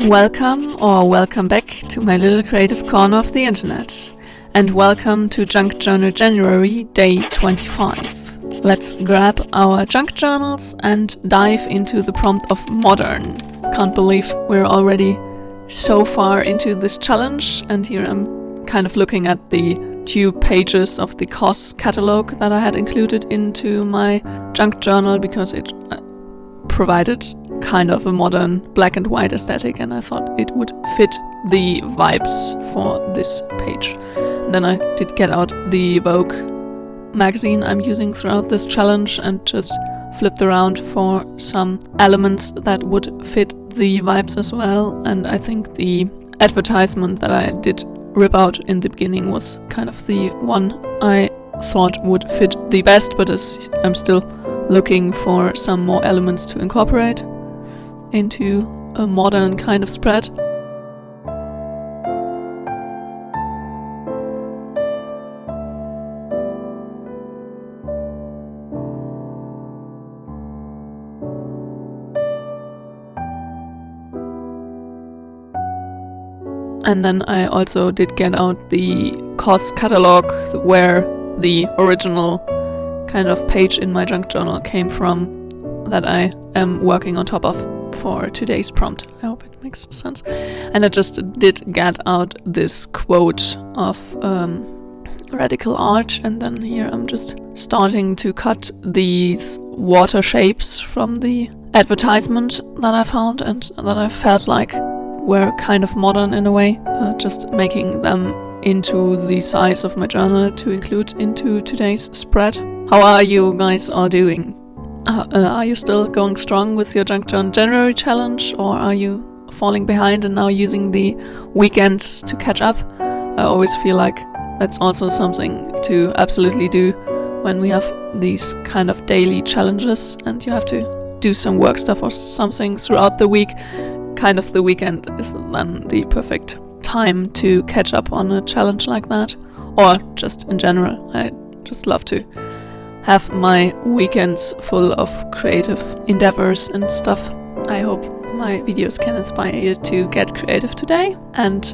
Welcome back to my little creative corner of the internet. And welcome to Junk Journal January, day 25. Let's grab our junk journals and dive into the prompt of modern. Can't believe we're already so far into this challenge, and here I'm kind of looking at the 2 pages of the cost catalog that I had included into my junk journal because it provided kind of a modern black and white aesthetic, and I thought it would fit the vibes for this page. And then I did get out the Vogue magazine I'm using throughout this challenge and just flipped around for some elements that would fit the vibes as well. And I think the advertisement that I did rip out in the beginning was kind of the one I thought would fit the best, but as I'm still looking for some more elements to incorporate into a modern kind of spread. And then I also did get out the cost catalog where the original kind of page in my junk journal came from that I am working on top of for today's prompt. I hope it makes sense. And I just did get out this quote of radical art, and then here I'm just starting to cut these water shapes from the advertisement that I found and that I felt like were kind of modern in a way, just making them into the size of my journal to include into today's spread. How are you guys all doing? Are you still going strong with your Junk Journal January challenge, or are you falling behind and now using the weekends to catch up? I always feel like that's also something to absolutely do when we have these kind of daily challenges and you have to do some work stuff or something throughout the week. Kind of the weekend is then the perfect time to catch up on a challenge like that, or just in general. I just love to have my weekends full of creative endeavors and stuff. I hope my videos can inspire you to get creative today. And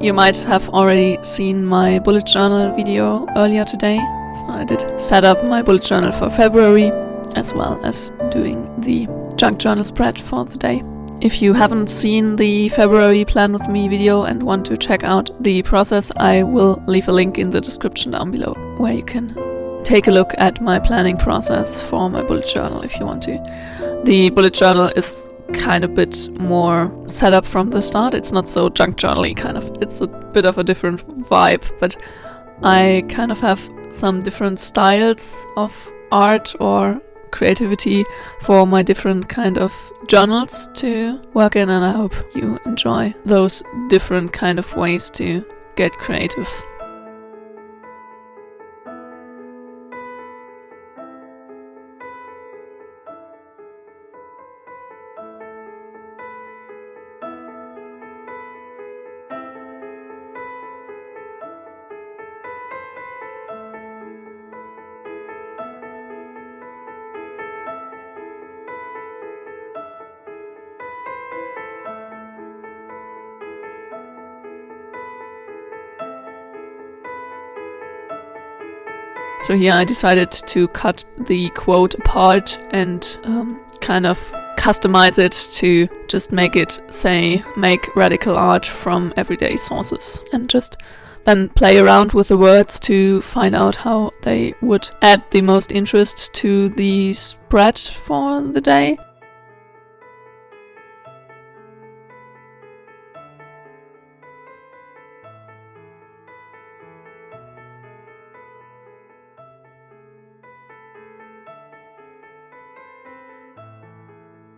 you might have already seen my bullet journal video earlier today. So I did set up my bullet journal for February as well as doing the junk journal spread for the day. If you haven't seen the February Plan With Me video and want to check out the process, I will leave a link in the description down below where you can take a look at my planning process for my bullet journal if you want to. The bullet journal is kind of a bit more set up from the start. It's not so junk journal-y kind of. It's a bit of a different vibe, but I kind of have some different styles of art or creativity for my different kind of journals to work in, and I hope you enjoy those different kind of ways to get creative. So here I decided to cut the quote apart and kind of customize it to just make it say, make radical art from everyday sources, and just then play around with the words to find out how they would add the most interest to the spread for the day.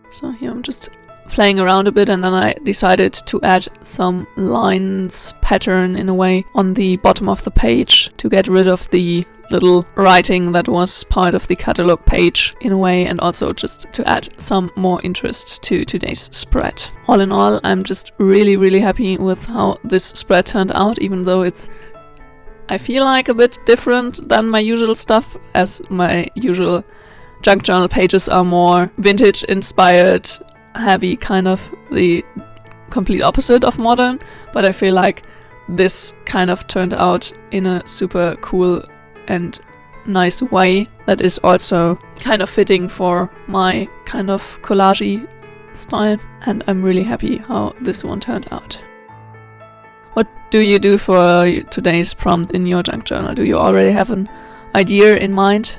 So here I'm just playing around a bit, and then I decided to add some lines pattern in a way on the bottom of the page to get rid of the little writing that was part of the catalog page in a way, and also just to add some more interest to today's spread. All in all, I'm just really happy with how this spread turned out, even though it's, I feel like, a bit different than my usual stuff, as my usual junk journal pages are more vintage inspired, heavy, kind of the complete opposite of modern, but I feel like this kind of turned out in a super cool and nice way that is also kind of fitting for my kind of collage-y style, and I'm really happy how this one turned out. What do you do for today's prompt in your junk journal? Do you already have an idea in mind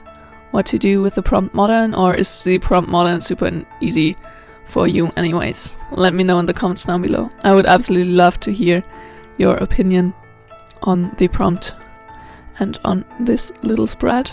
what to do with the prompt modern, or is the prompt modern super easy for you anyways? Let me know in the comments down below. I would absolutely love to hear your opinion on the prompt and on this little spread.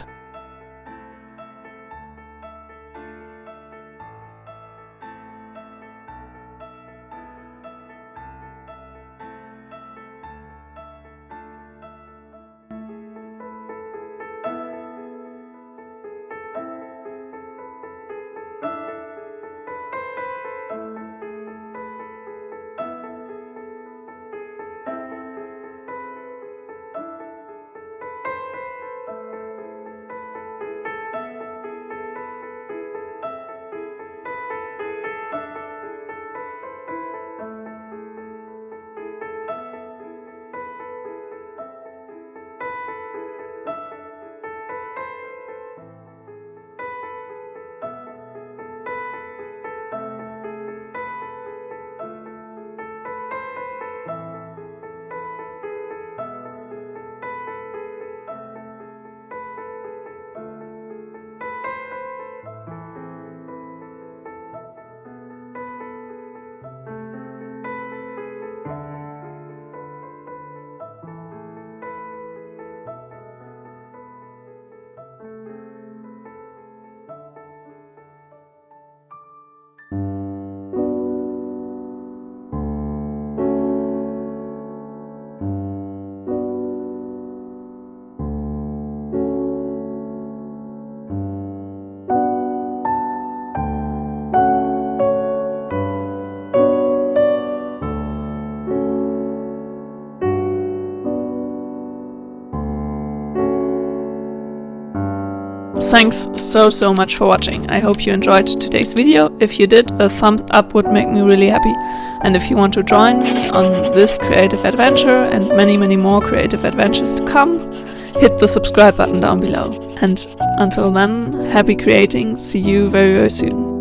Thanks so much for watching. I hope you enjoyed today's video. If you did, a thumbs up would make me really happy. And if you want to join me on this creative adventure and many more creative adventures to come, hit the subscribe button down below. And until then, happy creating. See you very soon.